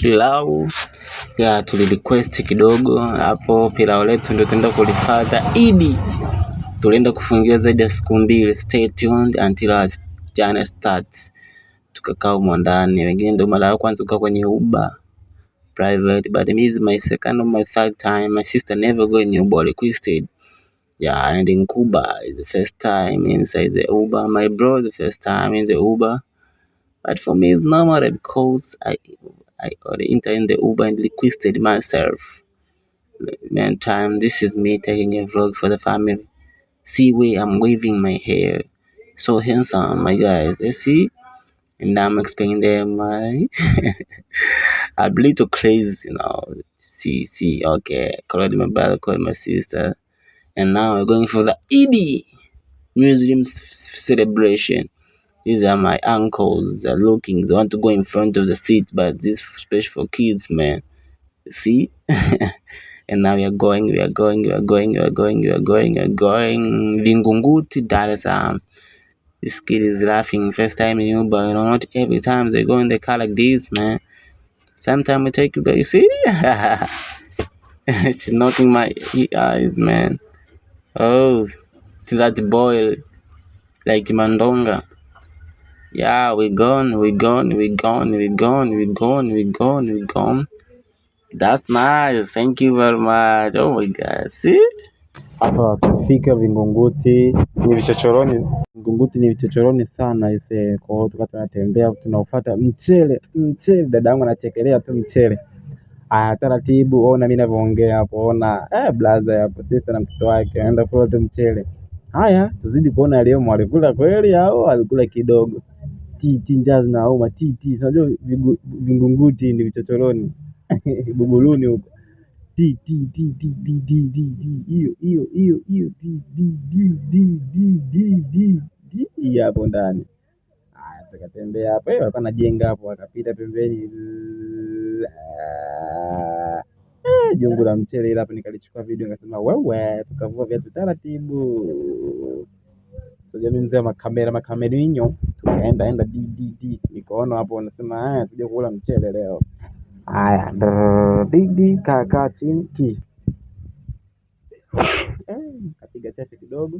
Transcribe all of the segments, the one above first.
pilau ya tulirequest kidogo hapo. Pilau letu ndio tutaenda kulifadha Idi. Tulienda kufungiwa zaidi ya siku 2. Stay tuned until our journey starts. Tukakaa humo ndani, wengine ndio mara ya kwanza kukaa kwenye Uber private, but me is my second or my third time. My sister never go in Uber requested. Yeah, and in Cuba is the first time inside the Uber. My bro the first time in the Uber. But for me it's normal because I already entered in the Uber and requested myself. Meantime, this is me taking a vlog for the family. See where I'm waving my hair. So handsome, my guys. You see? And I'm explaining them my I'm a little crazy, See, okay. Called my brother, called my sister. And now we're going for the Eid Muslim celebration. These are my uncles. They're looking. They want to go in front of the seat, but this is special for kids, man. See? And now we are going. Vingunguti, Dar es Salaam. This kid is laughing. First time in Uber, not every time they go in the car like this, man. Sometimes we take you, but you see? She's knocking my eyes, man. Oh, that boy, like Mandonga. Yeah, we gone. That's nice. Thank you very much. Oh my God. See? Hapa tumefika Vingunguti, ni vichochoroni. Vingunguti ni vichochoroni sana ise. Kwa hiyo tukata tunatembea tunafuata mchele. Dadangu anachekelea tu mchele. Taratibu, ona mimi ninavyoongea hapo, ona blaza hapo sister na mtoto wake anaenda kula tu mchele. Haya, tuzidi kuona leo alikula kweli au alikula kidogo. Njaa zinauma, unajua Vingunguti ni vichochoroni. Buguruni huko. Hiyo hapo ndani. Tukatembea hapo, walikuwa najenga hapo, akapita pembeni. Jungu la mchele ile hapo, nikalichukua video nikasema wewe, tukavua viatu taratibu. Sasa mimi mzee makamerinyo, tukaenda nikaona hapo wanasema tuje kula mchele leo. Haya, kaka chini kapiga chache kidogo.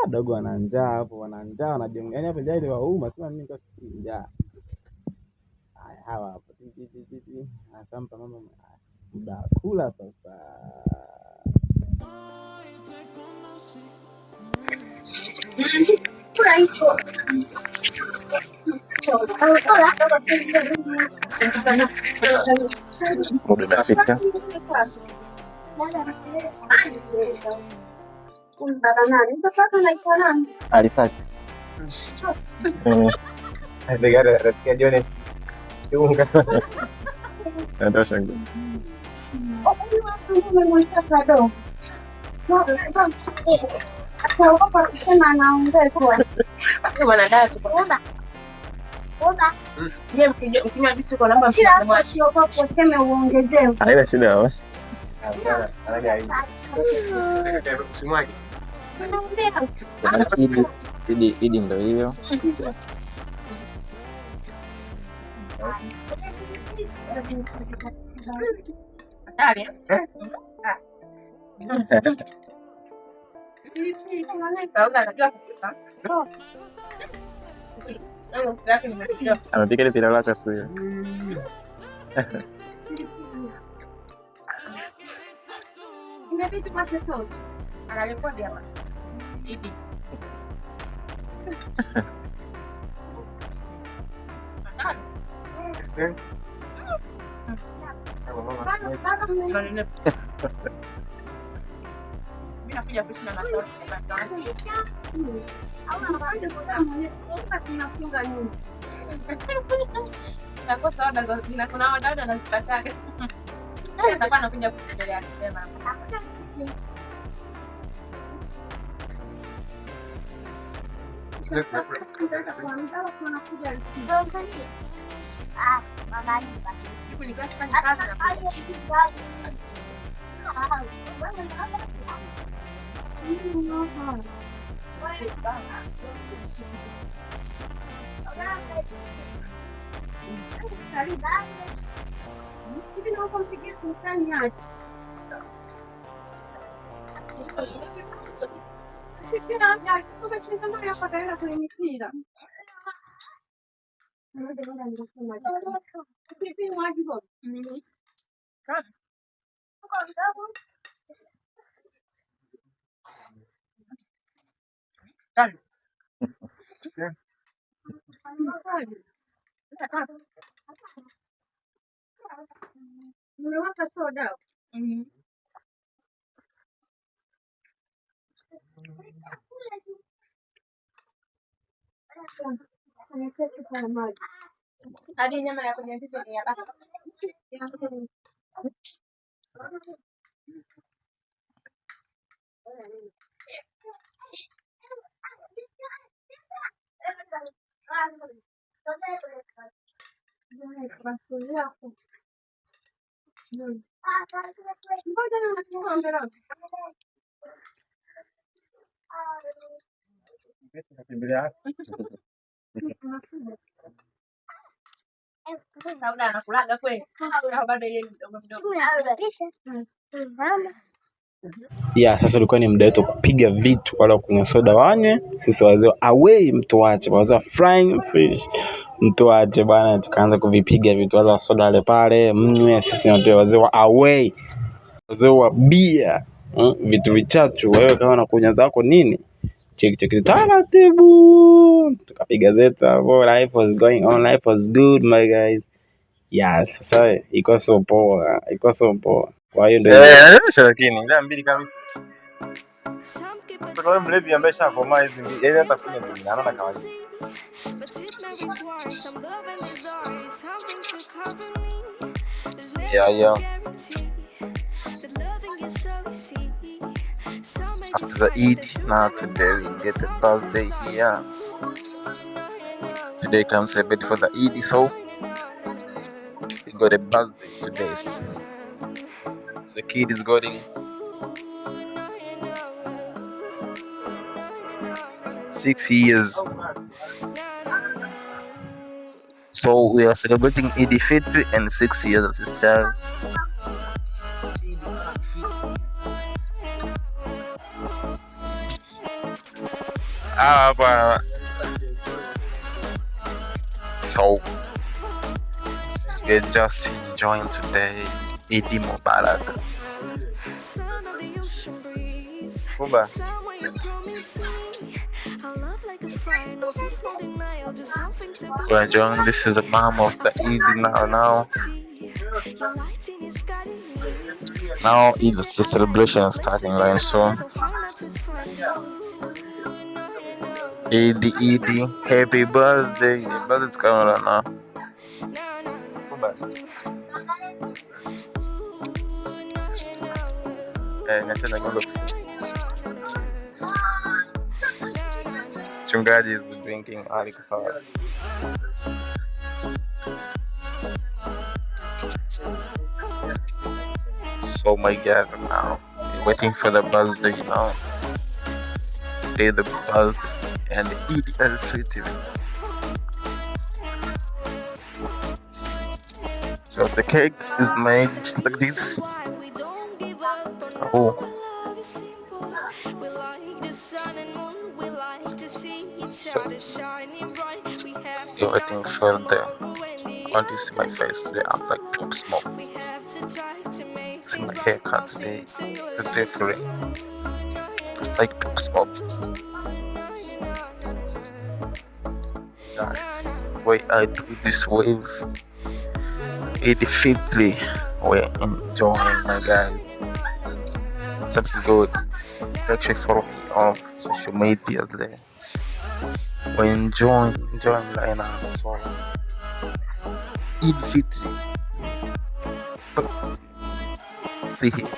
Dogo ana njaa hapo, wanajiongea hapo njaa ile wauma, sema mimi kwa njaa. Haya, hawa hapo asampa mama muda kula sasa. Alifati. Negara nasikia Jones. Unga. Ndio shangu. Umemwita kado. Ataogopa kusema anaongea kwa. Bwana dada tukoomba. Oba. Yeye mkinywa bichi kwa namba kwa siogopa kusema uongezee. Haina shida hapo. Anaga hivi. Ndio kusimwaje. Idi ndio hiyo. Amepika ile pilau lake sio. Inabidi pashe tot. Analekodi hapa. Idi. Sasa. Nakuja kushina na sauti kwa sauti. Au anakuja kutoa mwenye kuomba tunafunga nyumba. Nakosa order za kuna order na zipataga. Atakuwa anakuja kutembelea tena. Siku nilikuwa sifanya kazi na Yeah, sasa ulikuwa ni muda wetu kupiga vitu, wala kunywa soda wanywe, sisi wazee away mtu wache, wazee frying fish mtu wache bwana, tukaanza kuvipiga vitu, wala soda wale pale mnywe, sisi ndio wazee away, wazee wa bia, vitu vichachu. Wewe kama unakunywa zako nini, cheki taratibu, tukapiga zetu hapo. Life was going on, life was good my guys. Yes, sasa iko so poa, kwa hiyo ndio lakini ila mbili kabisa. Sasa kwa mlevi ambaye shakomaa hizi mbili, yeye hata kunywa zingine anaona kawaida. Yeah. After the Eid, now today we get a birthday here. Today comes a bit for the Eid, so we got a birthday today. The kid is getting 6 years. So we are celebrating Eid al-Fitr and 6 years of his child. So we're just enjoying today. Eid Mubarak. Kuba. We're enjoying. This is the mom of the Eid now. Now the celebration is starting right soon. Eid, happy birthday. Your birthday's coming right now. Chungaji is drinking alcohol. So my God, now we're waiting for the birthday now. Today the birthday and Eid al-Fitr. So the cake is made like this. Oh. So you're waiting for the. I want to see my face today. I'm like Pop Smoke. See my haircut today. It's different. Like Pop Smoke. Guys, way I do this wave. Eid al-Fitr. We're enjoying, my guys. That's good. Actually follow me on social media there. We're enjoying right now as well. Eid al-Fitr. See here.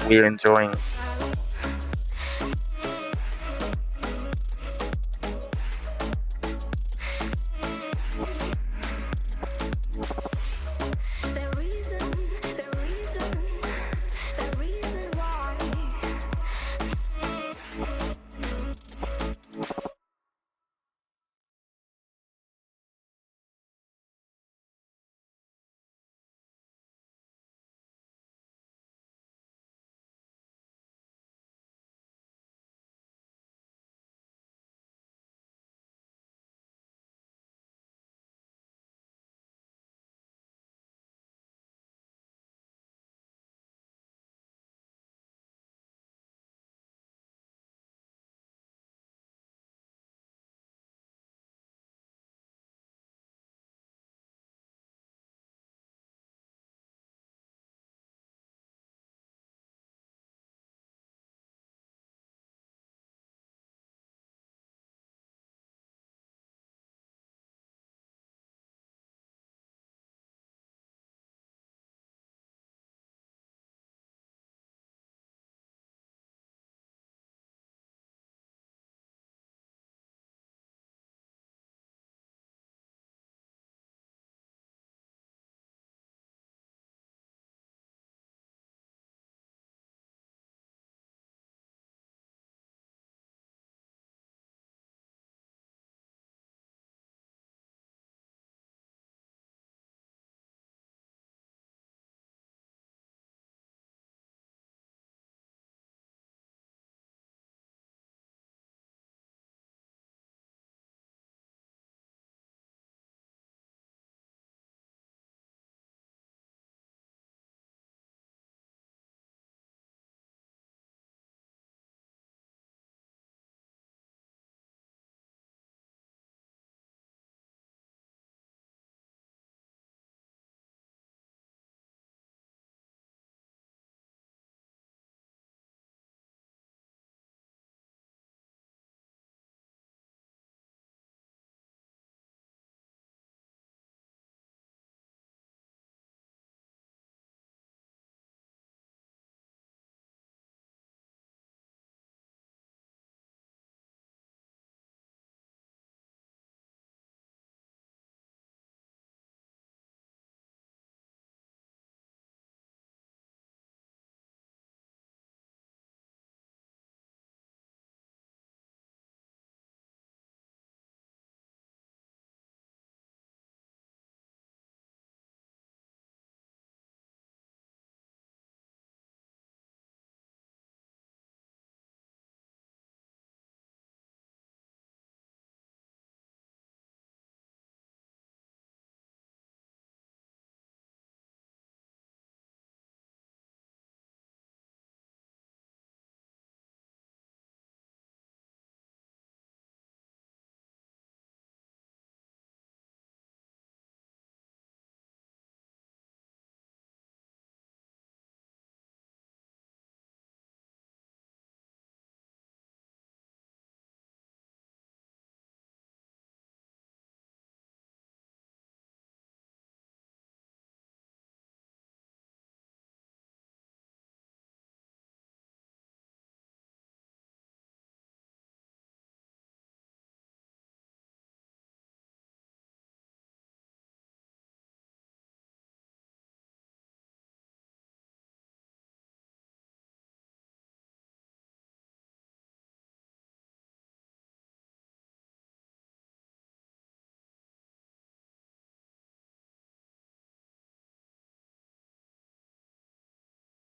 We're enjoying.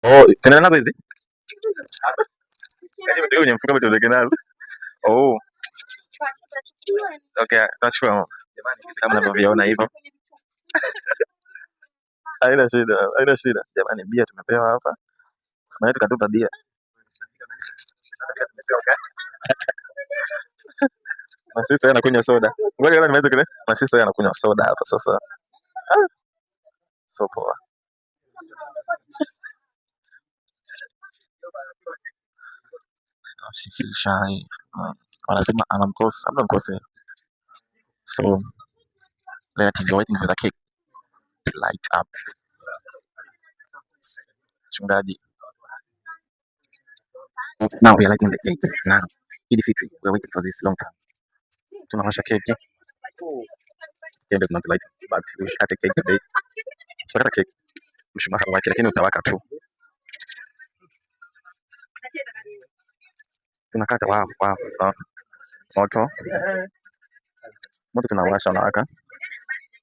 Oh, tunaenda nazo hizi. Ndio kwenye mfuko tueleke nazo. Oh, okay, tutachukua. Jamani, kama mnavyoviona hivyo. Haina shida, haina shida. Jamani, bia tumepewa hapa. Maana tukatupa bia. Na sisi anakunywa soda. Ngoja kwanza nimalize kile. Na sisi anakunywa soda hapa sasa. Ah, so poa. She feel shy. Wanasema anamkosa, labda mkose. So, relatively waiting for the cake to light up. Chungaji. Now we are lighting the cake. Now, Eid Fitri. We are waiting for this long time. Tunawasha keki. Cake is not light, but we cut a cake today. So cut a cake. Mshumaa wake lakini utawaka tu. Tunakata wow. Moto. Moto tunawasha unawaka.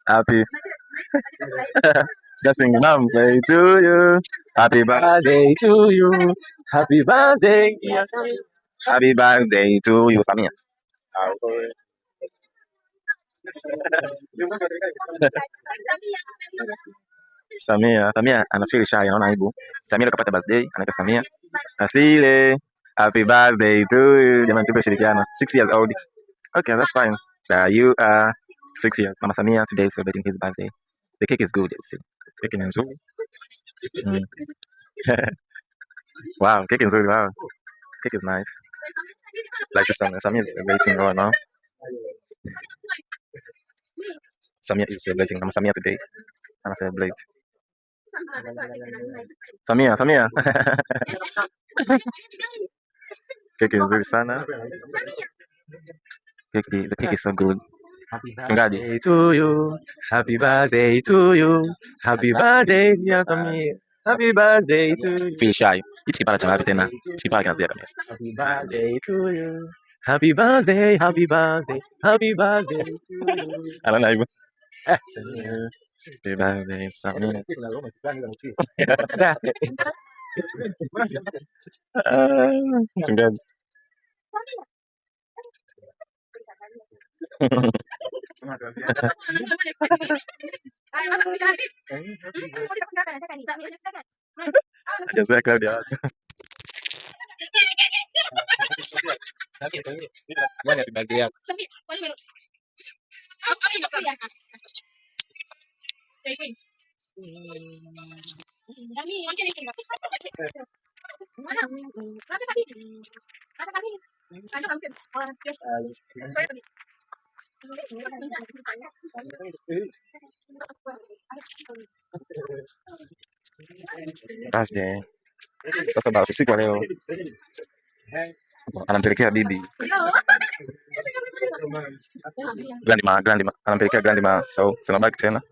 Happy. Just sing birthday to you. Happy birthday to you. Happy birthday. Happy birthday to you, Samia. Samia anafeel shy, anaona aibu. Samia kapata birthday, anaitwa Samia. Asile. Happy birthday to you. Jamani tupe shirikiano. 6 years old. Okay, that's fine. You are 6 years. Mama Samia today is celebrating his birthday. The cake is good, you see. Cake ni nzuri. Wow, cake is nzuri. Wow. Cake is nice. Like Samia is celebrating right now. Samia is celebrating. Mama Samia today. Ana celebrate. Samia. Cake is nzuri sana. The cake is so good. Mchungaji. To you. Happy birthday to you. Happy birthday dear Samia. Happy birthday to you. Feel shy. Hichi kipara cha wapi tena? Kipara kinazuia kamera. Happy birthday to you. Happy birthday, happy birthday. Happy birthday to you. Anaona hivyo. Happy birthday Samia. Mchungaji. Hajazoea crowd ya watu. Happy birthday yako. Birthday. Sasa basi siku leo anampelekea bibi grandma anampelekea grandma, so tunabaki tena.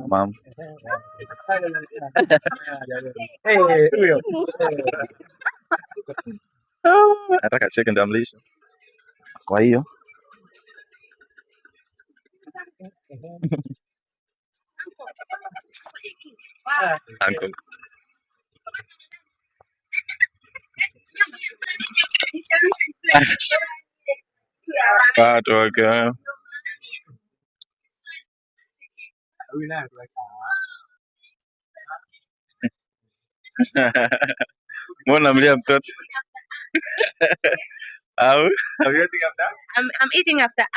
Mom. Nataka cheke ndo amlisha. Kwa hiyo uncle. Toka. Mbona mlia mtoto? Au? I'm eating after. I'm eating after.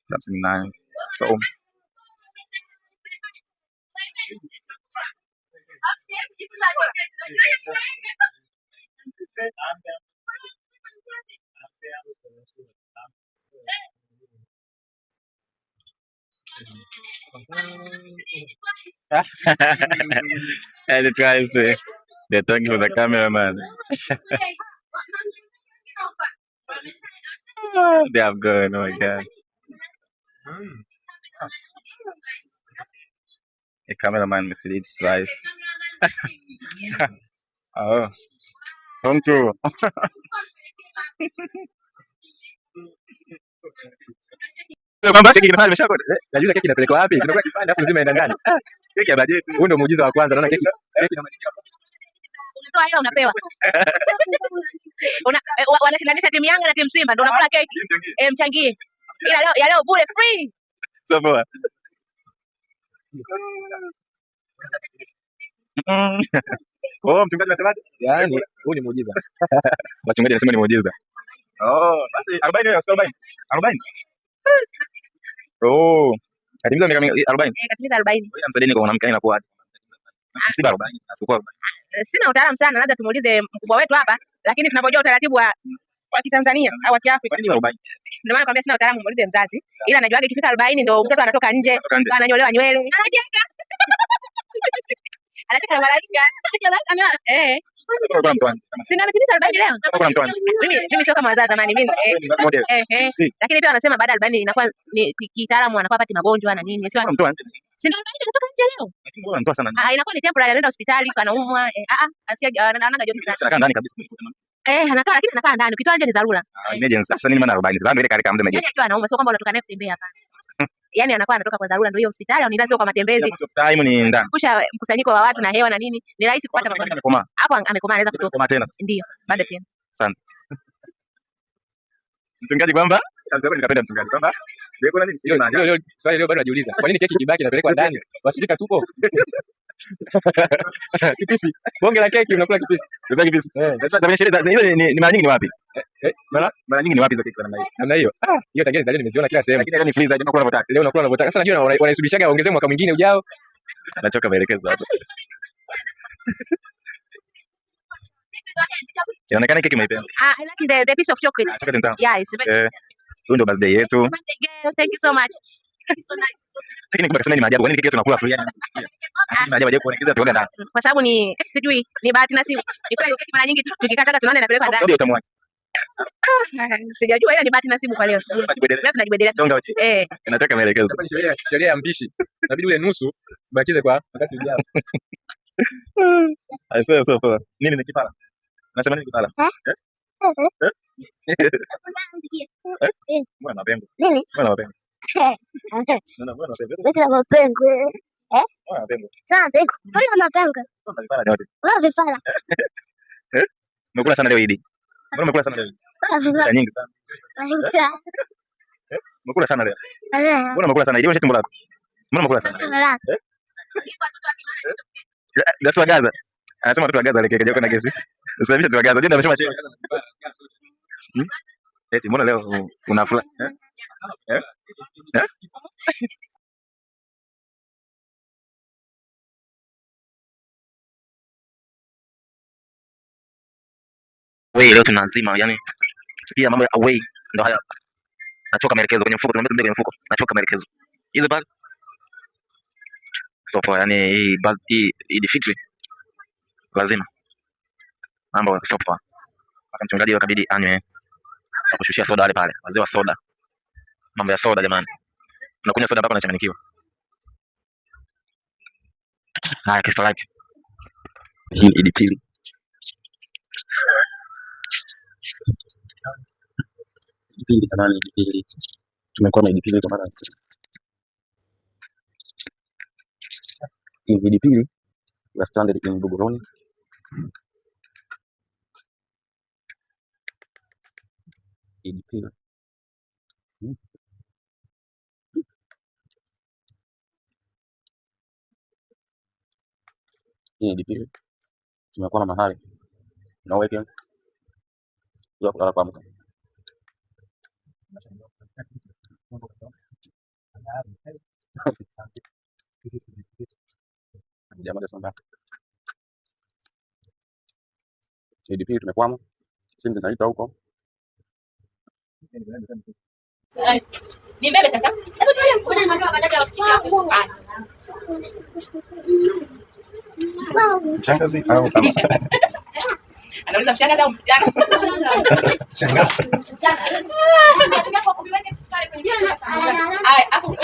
Something nice. So. And twice they're talking for the cameraman. They have gone. Oh my god. The cameraman misleads twice. Oh, thank you. Kwamba keki kinafanya nimeshakoda. Najua keki inapelekwa wapi? Kinakuwa kifanya afu nzima inaenda ndani. Keki ya bajeti. Huo ndio muujiza wa kwanza. Naona keki inamalizikia. Unatoa hela unapewa. Wanashindanisha timu Yanga na timu Simba ndio unakula keki. Mchangie. Ila leo bure free. So poa. Oh, mchungaji anasemaje? Yaani huu ni muujiza. Wachungaji wanasema ni muujiza. Oh, basi 40 au 40? 40? Oh. Katimiza miaka 40? Katimiza 40. Wewe msadini kwa mwanamke inakuwa si 40, asikuwa 40. Sina utaalamu sana, labda tumuulize mkubwa wetu hapa, lakini tunapojua utaratibu wa Kitanzania au wa Kiafrika. Kwa nini 40? Ndio maana nakwambia sina utaalamu, muulize mzazi. Ila najuaga ikifika 40 ndio mtoto anatoka nje, ananyolewa nywele. Anacheka na malaika. Sina ametimiza 40 leo. Mimi sio kama wazazi zamani mimi. Lakini pia wanasema baada ya 40 inakuwa ni kitaalamu anakuwa pati magonjwa na nini. Sio mtu anje. Sina 40 kutoka nje leo. Unatoa sana. Inakuwa ni temporary, anaenda hospitali kanaumwa. Asikia anaanga joto sana. Anakaa ndani kabisa. Anakaa lakini anakaa ndani. Ukitoa nje ni dharura. Emergency. Sasa nini maana 40? Sasa ile katika muda mmoja. Yaani akiwa anaumwa sio kwamba unatoka naye kutembea hapa. Yaani anakuwa anatoka kwa dharura ndio hiyo hospitali au ni lazima kwa matembezi. Time ni ndani. Kusha mkusanyiko wa watu na hewa na nini. Ni rahisi kupata magonjwa. Hapo amekomaa anaweza kutoka. Tena. Ndio, bado tena. Asante. Mchungaji kwamba Tanzania nikapenda mchungaji kwamba ndio kuna nini? Hilo swali leo bado najiuliza. Kwa nini keki kibaki inapelekwa ndani? Washirika tupo. Kipisi. Bonge la keki unakula kipisi. Ndio kipisi. Sasa zile sherehe hizo ni mara nyingi ni wapi? Mara nyingi ni wapi hizo keki namna hiyo? Namna hiyo. Hiyo tangia nizaliwa nimeziona kila sehemu. Lakini leo ni freezer jamaa kuna unataka. Leo unakula unavyotaka. Sasa najua wanaisubishaga waongezee mwaka mwingine ujao. Nachoka maelekezo hapo. Inaonekana keki imeipenda. I like the piece of chocolate. Chocolate ntamu. Yeah, it's very Huyo ndo birthday yetu. Thank you so much. Thank you so nice. Lakini kubaki sana ni maajabu. Kwa nini keki yetu tunakula free? Ni maajabu aje kuonekeza tuone ndani. Kwa sababu ni sijui ni bahati nasibu. Ni kweli keki mara nyingi tukikataka tunaona inapelekwa ndani. Sio utamu wake. Sijajua ila ni bahati nasibu kwa leo. Leo tunajibedelea. Inataka maelekezo. Sheria ya mpishi. Inabidi ule nusu bakize kwa wakati ujao. Aisee sio poa. Nini ni kipara? Nasema nini kipara? Mbona mapengo? Nini? Mbona mapengo? Mbona mapengo? Mbona mapengo? Mbona mapengo? Sana pengo. Mbona mapengo? Mbona vipara yote? Mbona vifala? Umekula sana leo Idi. Mbona umekula sana leo? Mbona vifala? Nyingi sana. Umekula sana leo. Mbona umekula sana Idi? Wewe tumbo lako. Mbona umekula sana? Watu wa Gaza. Anasema watu wa Gaza wale keke na gesi. Usababisha watu wa Gaza. Ndio amesema chini. Eti mbona leo unafula? Wewe leo tunazima, yani sikia mambo ya away ndio haya. Nachoka maelekezo kwenye mfuko, tunaambia kwenye mfuko. Nachoka maelekezo. Hizo pale. So poa, yani hii fitri lazima mambo so poa. Mpaka mchungaji akabidi anywe na kushushia soda wale pale. Wazee wa soda. Mambo ya soda jamani. Unakunywa soda mpaka unachanganyikiwa. Haya, kisto like. Hii ni idipili. Idipili jamani, idipili. Tumekuwa na idipili kwa maana idipili we are stranded in Buguruni. Idipili. Hii idipili. Tumekuwa na mahali na weekend ya kulala kwa mka. Jamaa sasa IDP tumekwama, simu zinaita huko, Ni mbebe sasa. Hebu tuone mbona nimeambiwa badala ya kufikisha. Shangazi au kama Anauliza mshangazi au msichana? shangazi. Ai, hapo